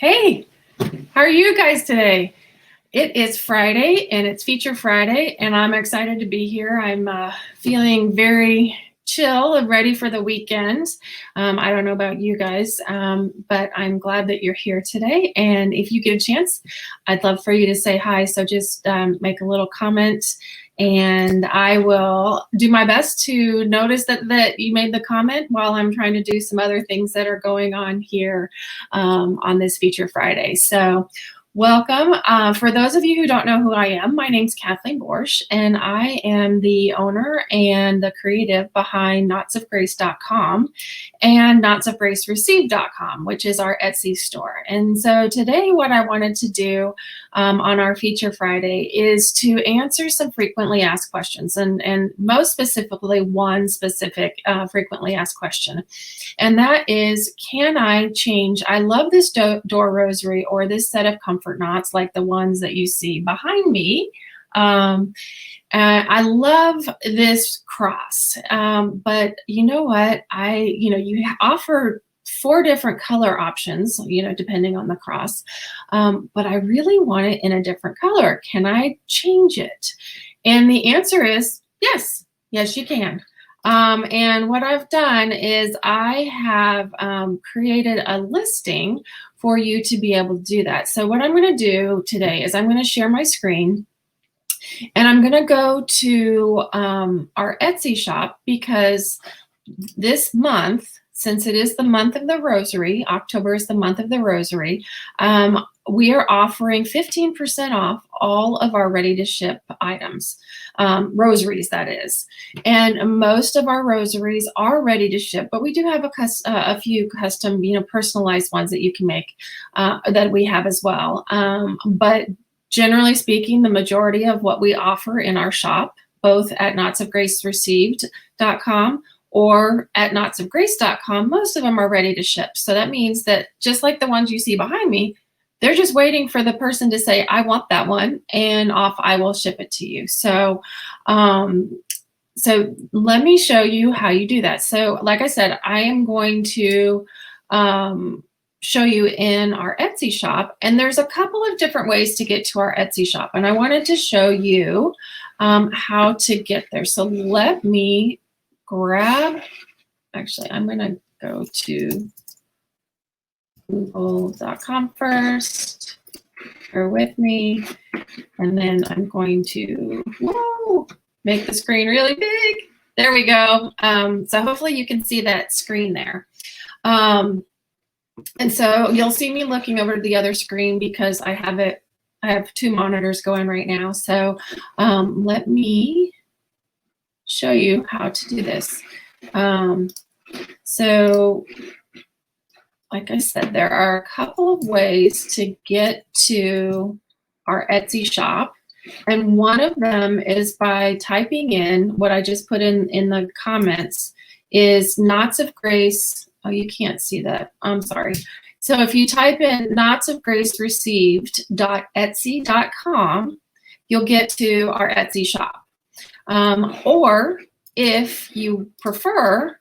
Hey, how are you guys today? It is Friday and it's Feature Friday, and I'm excited to be here. I'm feeling very chill and ready for the weekend. I don't know about you guys, but I'm glad that you're here today. And if you get a chance, I'd love for you to say hi. So just make a little comment, and I will do my best to notice that you made the comment while I'm trying to do some other things that are going on here on this Feature Friday. So welcome. For those of you who don't know who I am, my name's Kathleen Borsch, and I am the owner and the creative behind knotsofgrace.com and knotsofgracereceived.com, which is our Etsy store. And so today what I wanted to do on our Feature Friday is to answer some frequently asked questions, and most specifically one specific frequently asked question. And that is, can I change? I love this door rosary or this set of comfort knots like the ones that you see behind me. I love this cross, but you know what? You offer 4 different color options, depending on the cross, but I really want it in a different color. Can I change it? And the answer is yes. Yes, you can. And what I've done is I have created a listing for you to be able to do that. So what I'm going to do today is I'm going to share my screen, and I'm going to go to our Etsy shop, because this month, since it is the month of the Rosary, October is the month of the Rosary, we are offering 15% off all of our ready-to-ship items, rosaries, that is. And most of our rosaries are ready to ship, but we do have a few custom, personalized ones that you can make that we have as well. But generally speaking, the majority of what we offer in our shop, both at knotsofgracereceived.com or at knotsofgrace.com, most of them are ready to ship. So that means that just like the ones you see behind me, they're just waiting for the person to say, I want that one, and off I will ship it to you. So, so let me show you how you do that. So like I said, I am going to show you in our Etsy shop, and there's a couple of different ways to get to our Etsy shop, and I wanted to show you how to get there. So let me grab, actually, I'm going to go to google.com first. Bear with me. And then I'm going to make the screen really big. There we go. So hopefully you can see that screen there. And so you'll see me looking over to the other screen because I have 2 monitors going right now. So let me show you how to do this. So like I said, there are a couple of ways to get to our Etsy shop. And one of them is by typing in what I just put in the comments is Knots of Grace. Oh, you can't see that. I'm sorry. So if you type in knotsofgracereceived.etsy.com, you'll get to our Etsy shop. Or if you prefer,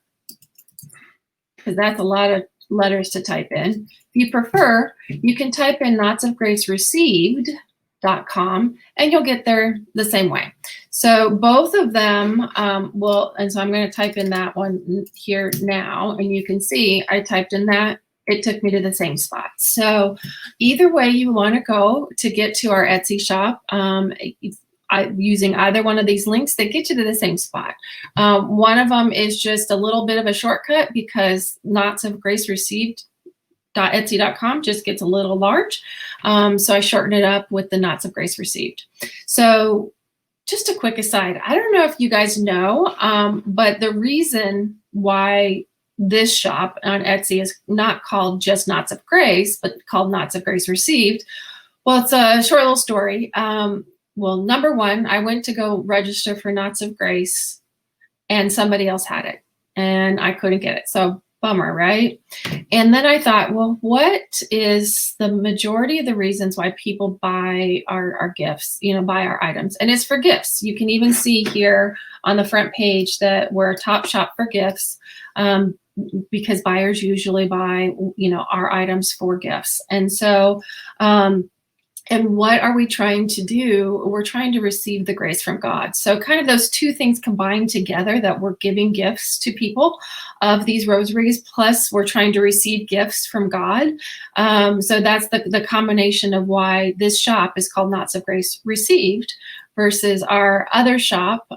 because that's a lot of letters to type in, if you prefer, you can type in knotsofgracereceived.com and you'll get there the same way. So both of them will, and so I'm going to type in that one here now, and you can see I typed in that, it took me to the same spot. So either way you want to go to get to our Etsy shop, using either one of these links, they get you to the same spot. One of them is just a little bit of a shortcut because knotsofgracereceived.etsy.com just gets a little large. So I shortened it up with the Knots of Grace Received. So just a quick aside, I don't know if you guys know, but the reason why this shop on Etsy is not called just Knots of Grace, but called Knots of Grace Received, well, it's a short little story. Well, number one, I went to go register for Knots of Grace and somebody else had it and I couldn't get it. So bummer, right? And then I thought, well, what is the majority of the reasons why people buy our gifts, buy our items? And it's for gifts. You can even see here on the front page that we're a top shop for gifts. because buyers usually buy, our items for gifts. And so, and what are we trying to do? We're trying to receive the grace from God. So kind of those two things combined together, that we're giving gifts to people of these rosaries, plus we're trying to receive gifts from God. So that's the combination of why this shop is called Knots of Grace Received versus our other shop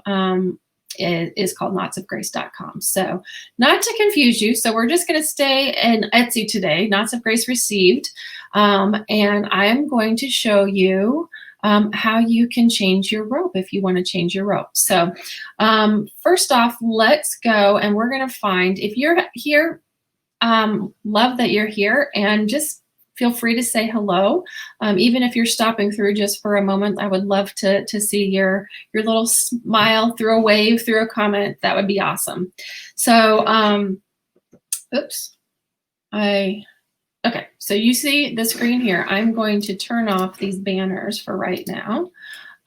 is called knotsofgrace.com. So not to confuse you. So we're just going to stay in Etsy today, Knots of Grace Received. And I am going to show you how you can change your rope if you want to change your rope. So first off, let's go and we're going to find, if you're here, love that you're here, and just feel free to say hello. Even if you're stopping through just for a moment, I would love to see your little smile through a wave, through a comment. That would be awesome. So, okay, so you see the screen here. I'm going to turn off these banners for right now.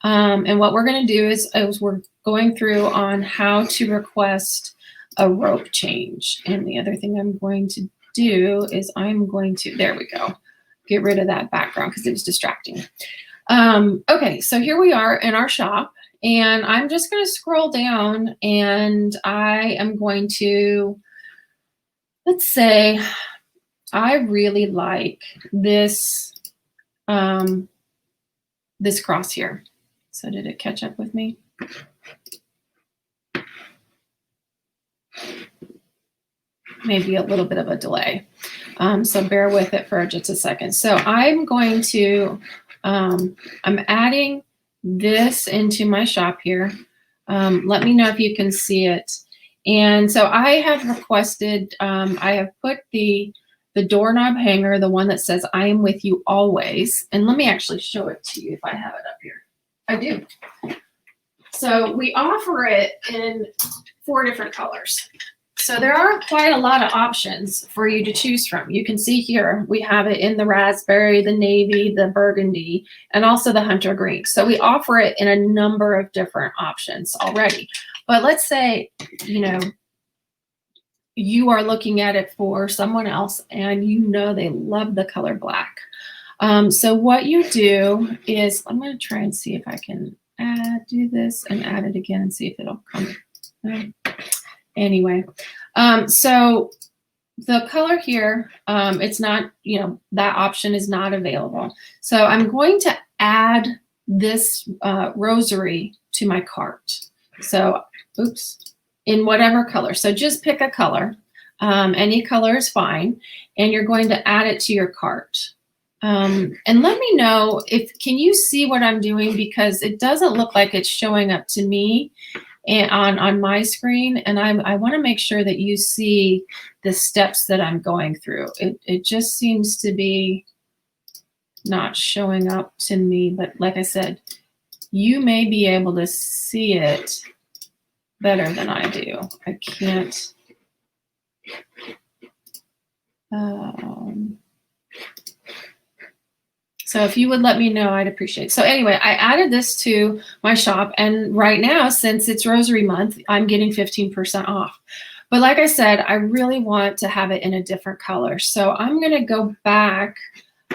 And what we're going to do is we're going through on how to request a rope change. And the other thing I'm going to do is there we go, get rid of that background because it was distracting. Okay, so here we are in our shop, and I'm just going to scroll down, and I am going to, let's say, I really like this, this cross here. So did it catch up with me? Maybe a little bit of a delay. So bear with it for just a second. So I'm going to, I'm adding this into my shop here. Let me know if you can see it. And so I have requested, I have put the doorknob hanger, the one that says I am with you always. And let me actually show it to you if I have it up here. I do. So we offer it in 4 different colors. So there are quite a lot of options for you to choose from. You can see here, we have it in the raspberry, the navy, the burgundy, and also the hunter green. So we offer it in a number of different options already. But let's say, you are looking at it for someone else and they love the color black. So what you do is, I'm going to try and see if I can do this and add it again and see if it'll come. Anyway, so the color here, it's not, that option is not available. So I'm going to add this rosary to my cart. So, in whatever color. So just pick a color. Any color is fine. And you're going to add it to your cart. And let me know can you see what I'm doing, because it doesn't look like it's showing up to me and on my screen. And I want to make sure that you see the steps that I'm going through. It just seems to be not showing up to me. But like I said, you may be able to see it better than I do. I can't. So if you would let me know, I'd appreciate it. So anyway, I added this to my shop, and right now, since it's Rosary Month, I'm getting 15% off. But like I said, I really want to have it in a different color. So I'm going to go back,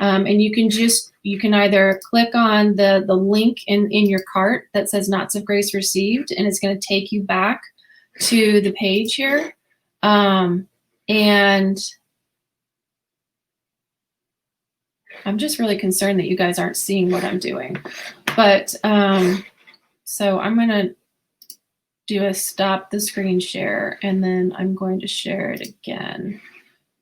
and you can either click on the link in your cart that says Knots of Grace Received, and it's going to take you back to the page here. And I'm just really concerned that you guys aren't seeing what I'm doing. But so I'm going to do a stop the screen share, and then I'm going to share it again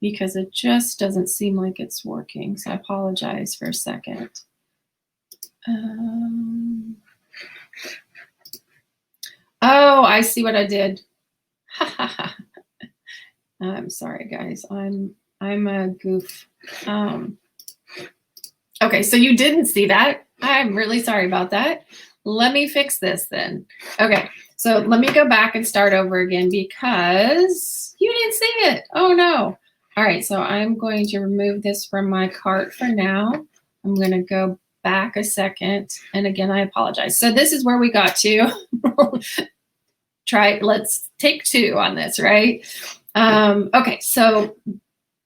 because it just doesn't seem like it's working. So I apologize for a second. Oh, I see what I did. I'm sorry, guys. I'm a goof. Okay, so you didn't see that. I'm really sorry about that. Let me fix this then. Okay, so let me go back and start over again because you didn't see it. Oh no. All right, so I'm going to remove this from my cart for now. I'm going to go back a second. And again, I apologize. So this is where we got to. Let's take 2 on this, right? Okay, so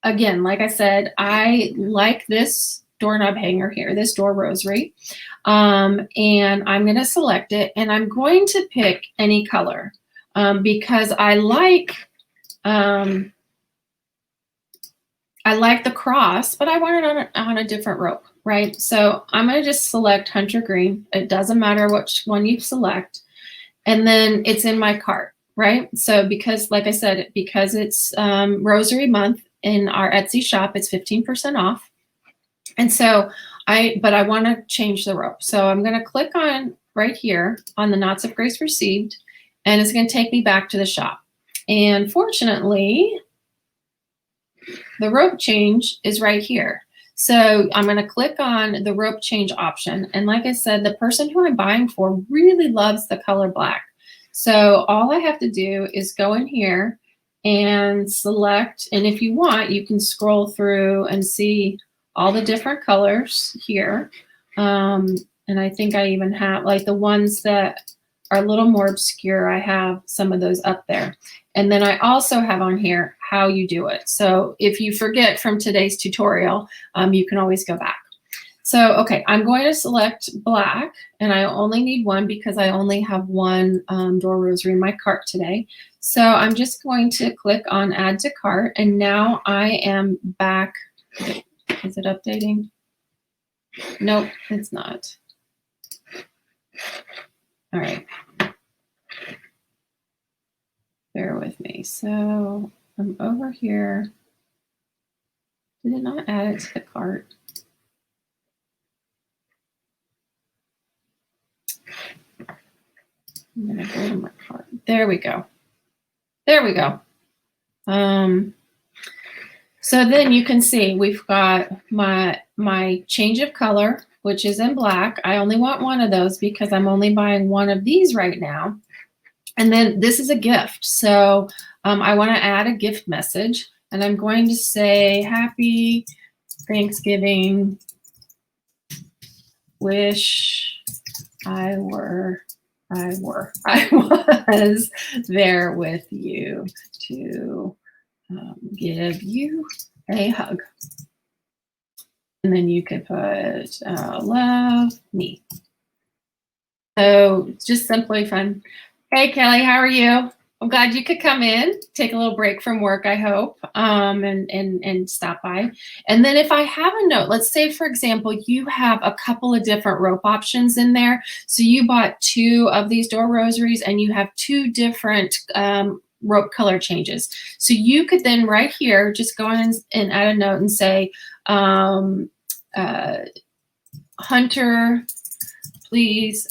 again, like I said, I like this doorknob hanger here, this door rosary. And I'm going to select it, and I'm going to pick any color because I like the cross, but I want it on a different rope, right? So I'm going to just select Hunter Green. It doesn't matter which one you select. And then it's in my cart, right? So because, like I said, because it's Rosary Month in our Etsy shop, it's 15% off. And so but I want to change the rope. So I'm going to click on right here on the Knots of Grace Received, and it's going to take me back to the shop. And fortunately, the rope change is right here. So I'm going to click on the rope change option. And like I said, the person who I'm buying for really loves the color black. So all I have to do is go in here and select. And if you want, you can scroll through and see all the different colors here. And I think I even have like the ones that are a little more obscure. I have some of those up there. And then I also have on here how you do it. So if you forget from today's tutorial, you can always go back. So, okay, I'm going to select black, and I only need one because I only have one door rosary in my cart today. So I'm just going to click on add to cart, and now I am back. Is it updating? Nope, it's not. All right. Bear with me. So I'm over here. Did it not add it to the cart? I'm going to go to my cart. There we go. There we go. So then you can see we've got my change of color, which is in black. I only want one of those because I'm only buying one of these right now. And then this is a gift. So I want to add a gift message, and I'm going to say Happy Thanksgiving. Wish I was there with you to give you a hug. And then you could put love me. So just simply fun. Hey, Kelly, how are you? I'm glad you could come in, take a little break from work, I hope, and stop by. And then if I have a note, let's say, for example, you have a couple of different rope options in there. So you bought 2 of these door rosaries, and you have 2 different rope color changes. So you could then right here just go in and add a note and say, Hunter, please,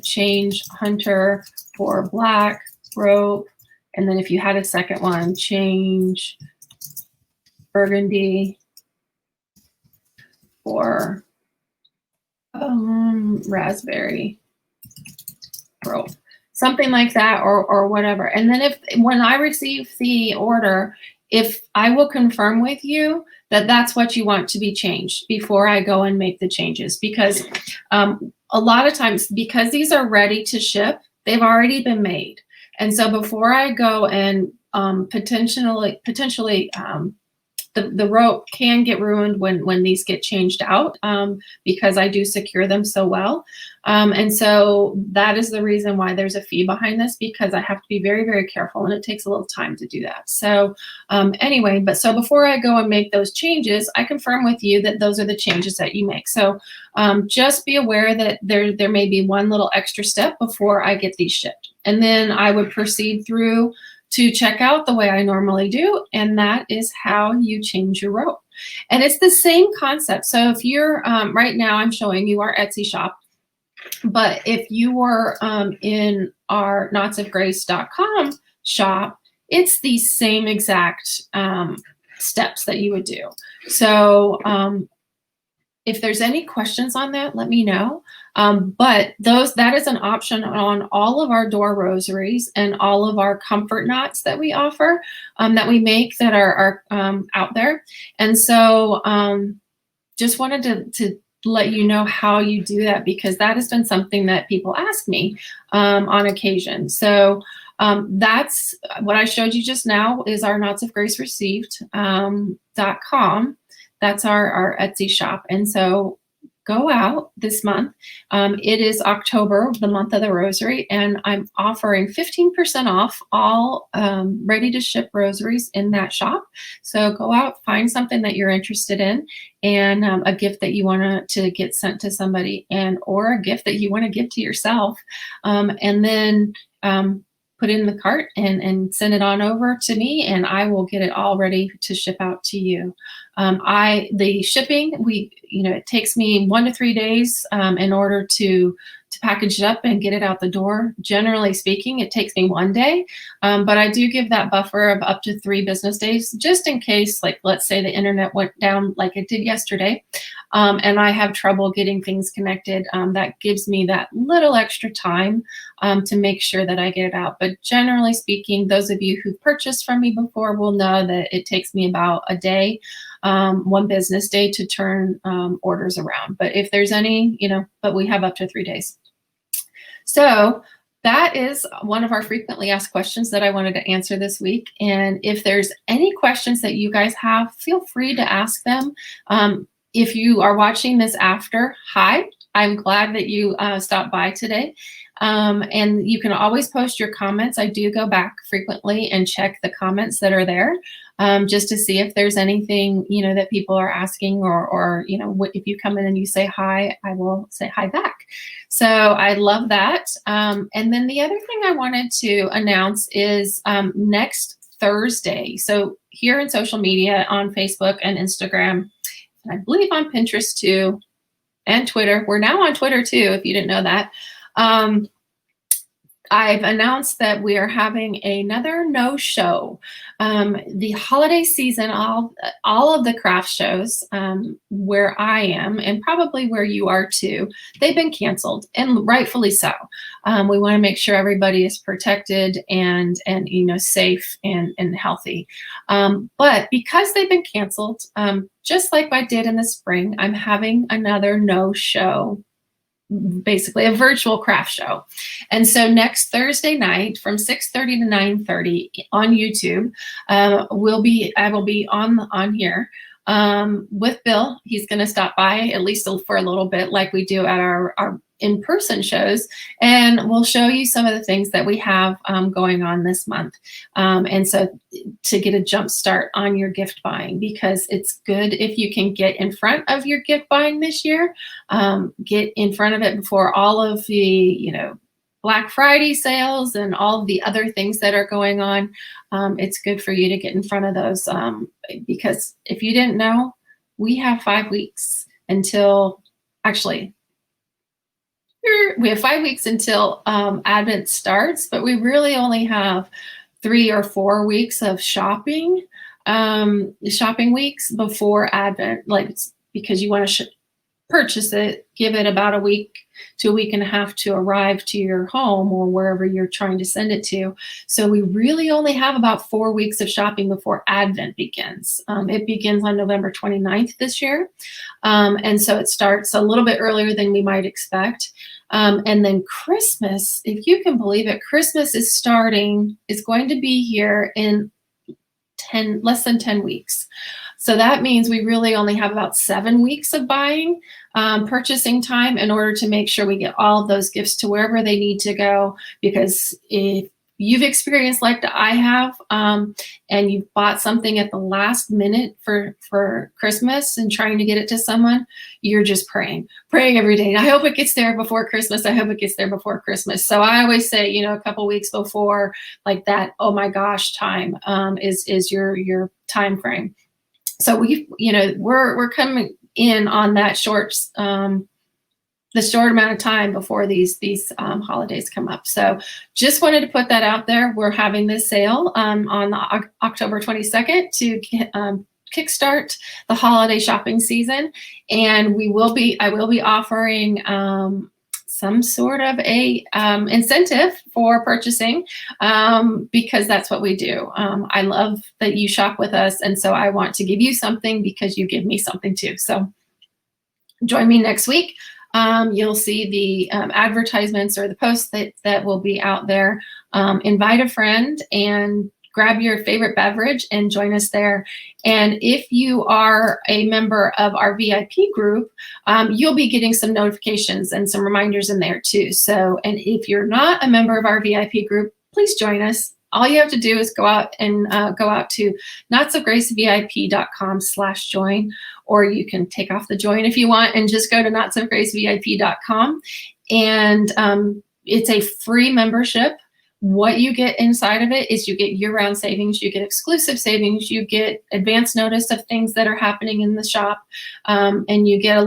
change Hunter for black rope. And then if you had a second one, change burgundy for raspberry rope. Something like that, or whatever. And then when I receive the order, if I will confirm with you that that's what you want to be changed before I go and make the changes, because a lot of times, because these are ready to ship, they've already been made. And so before I go and potentially the rope can get ruined when these get changed out because I do secure them so well. And so that is the reason why there's a fee behind this, because I have to be very, very careful, and it takes a little time to do that. So anyway, so before I go and make those changes, I confirm with you that those are the changes that you make. So just be aware that there may be one little extra step before I get these shipped. And then I would proceed through to check out the way I normally do, and that is how you change your rope. And it's the same concept. So if you're, right now I'm showing you our Etsy shop, but if you were in our knotsofgrace.com shop, it's the same exact steps that you would do. So if there's any questions on that, let me know. But that is an option on all of our door rosaries and all of our comfort knots that we offer, that we make, that are out there. And so just wanted to let you know how you do that, because that has been something that people ask me on occasion. So That's what I showed you just now is our Knots of Grace Received.com. That's our Etsy shop. And so go out this month. It is October, the month of the rosary, and I'm offering 15% off all ready to ship rosaries in that shop. So go out, find something that you're interested in, and a gift that you want to get sent to somebody, and or a gift that you want to give to yourself, and then put it in the cart and send it on over to me, and I will get it all ready to ship out to you. The shipping, it takes me 1 to 3 days in order to package it up and get it out the door. Generally speaking, it takes me 1 day, but I do give that buffer of up to 3 business days, just in case, like, let's say the internet went down like it did yesterday, and I have trouble getting things connected. That gives me that little extra time to make sure that I get it out. But generally speaking, those of you who've purchased from me before will know that it takes me about a day, 1 business day to turn orders around. But if there's any, but we have up to 3 days. So that is one of our frequently asked questions that I wanted to answer this week. And if there's any questions that you guys have, feel free to ask them. If you are watching this after, hi, I'm glad that you stopped by today. And you can always post your comments. I do go back frequently and check the comments that are there, just to see if there's anything, that people are asking, or if you come in and you say hi, I will say hi back. So I love that. And then the other thing I wanted to announce is next Thursday. So here in social media, on Facebook and Instagram, and I believe on Pinterest too, and Twitter. We're now on Twitter too, if you didn't know that. I've announced that we are having another no show. The holiday season, all of the craft shows where I am, and probably where you are too, they've been canceled, and rightfully so. We want to make sure everybody is protected and safe and healthy. But because they've been canceled, just like I did in the spring, I'm having another no show, basically a virtual craft show. And so next Thursday night from 6:30 to 9:30 on YouTube, I will be on here with Bill. He's going to stop by at least for a little bit, like we do at our in-person shows, and we'll show you some of the things that we have going on this month. And so to get a jump start on your gift buying, because it's good if you can get in front of your gift buying this year, get in front of it before all of the, Black Friday sales and all of the other things that are going on. It's good for you to get in front of those, because if you didn't know, we have 5 weeks until, actually, we have 5 weeks until Advent starts, but we really only have 3 or 4 weeks of shopping weeks before Advent, because you want to purchase it, give it about a week to a week and a half to arrive to your home or wherever you're trying to send it to. So we really only have about 4 weeks of shopping before Advent begins. It begins on November 29th this year. And so it starts a little bit earlier than we might expect. And then Christmas, if you can believe it, Christmas is going to be here in less than 10 weeks. So that means we really only have about 7 weeks of purchasing time in order to make sure we get all of those gifts to wherever they need to go. Because if you've experienced like I have, and you've bought something at the last minute for Christmas and trying to get it to someone, you're just praying every day. I hope it gets there before Christmas. I hope it gets there before Christmas. So I always say, a couple weeks before, like that, oh my gosh, time is your time frame. So we're coming in on that the short amount of time before these holidays come up. So just wanted to put that out there. We're having this sale on October 22nd to kickstart the holiday shopping season, and I will be offering some sort of a incentive for purchasing, because that's what we do. I love that you shop with us, and so I want to give you something because you give me something too. So join me next week. You'll see the advertisements or the posts that will be out there invite a friend and grab your favorite beverage and join us there. And if you are a member of our VIP group, you'll be getting some notifications and some reminders in there too. So, and if you're not a member of our VIP group, please join us. All you have to do is go out to knotsofgracevip.com/join, or you can take off the join if you want and just go to knotsofgracevip.com. And it's a free membership. What you get inside of it is you get year-round savings, you get exclusive savings, you get advance notice of things that are happening in the shop, and you get a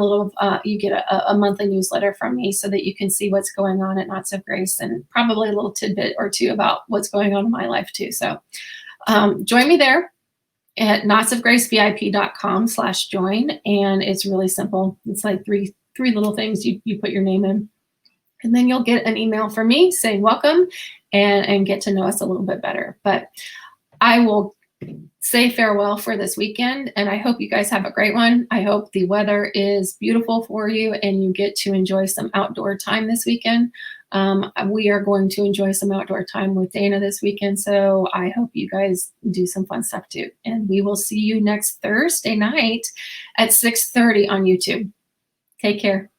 monthly newsletter from me so that you can see what's going on at Knots of Grace, and probably a little tidbit or two about what's going on in my life too. So join me there at knotsofgracevip.com/join, and it's really simple. It's like three little things. You put your name in, and then you'll get an email from me saying welcome, and get to know us a little bit better. But I will say farewell for this weekend, and I hope you guys have a great one. I hope the weather is beautiful for you and you get to enjoy some outdoor time this weekend. We are going to enjoy some outdoor time with Dana this weekend, so I hope you guys do some fun stuff too. And we will see you next Thursday night at 6:30 on YouTube. Take care.